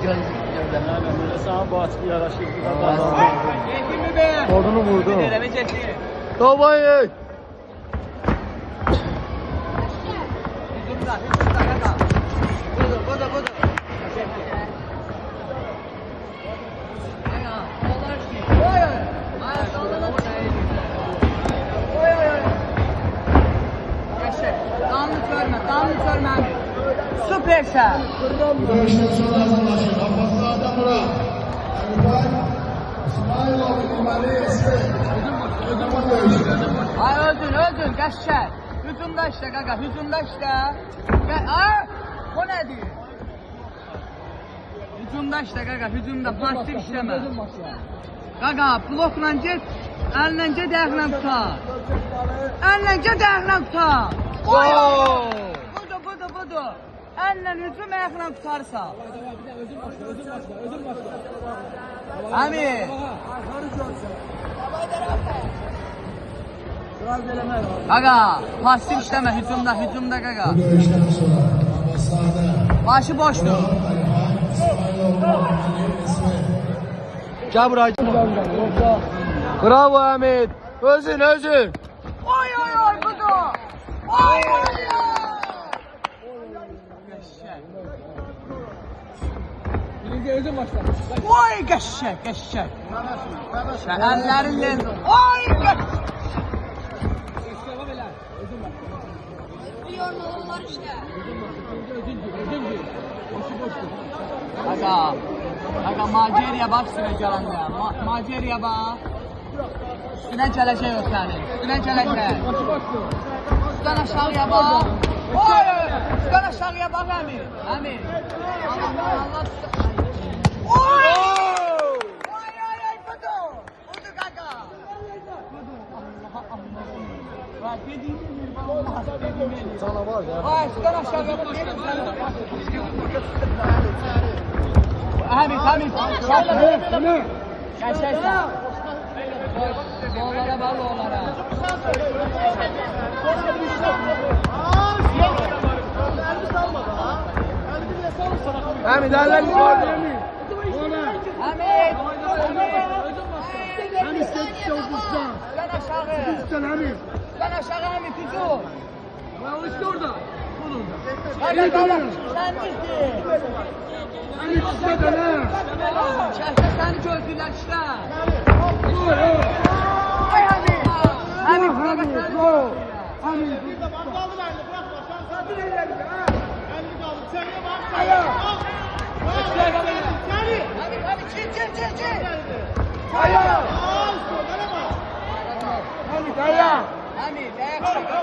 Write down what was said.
Böyle sana baskı yaraşır. Odunu vurdu. Tobayı. Hücumda kaka. Budur. Damlı görme abi. Süpersen. Ay öldün geçer. Hücumda işte kaka, hücumda işte. O ne diyor? Hücumda işte kaka, hücumda pasif işleme. Kaka blokla get, elle get, ayakla tutar. Elle get, ayakla tutar. Budur. Elle hücum, ayakla tutarsa. Ami. Kaka, pasif işleme hücumda kaka. Başı boşdur. Gel buraya. Bravo Ahmet. Özün. Oy budur. Oy. Oy geçecek. Ellerin lendi. Oy geçecek. Kaka Maceriye bak üstüne gelende. Maceriye bak. Üstüne gelecek o senin. Üstüne aşağıya bak. Oy! Üstüne aşağıya bak Emir. Allah Oy! Budur kaka. Allah. Sana var ya. Ay üstüne aşağıya bak. Hamit. Gerçekten. Oğlara bak oğlara. Ahmet ellerini var. Hamit sen aşağı Hamit hücum. Ya işte orada. Hadi sen misin? Hamit işte de ne? Şəhdə səni gördülər işte. Ay Hamit. Hamit baba səni gördülər. Hamit. Hamit çil. Hamit ayağa. Hamit ayak.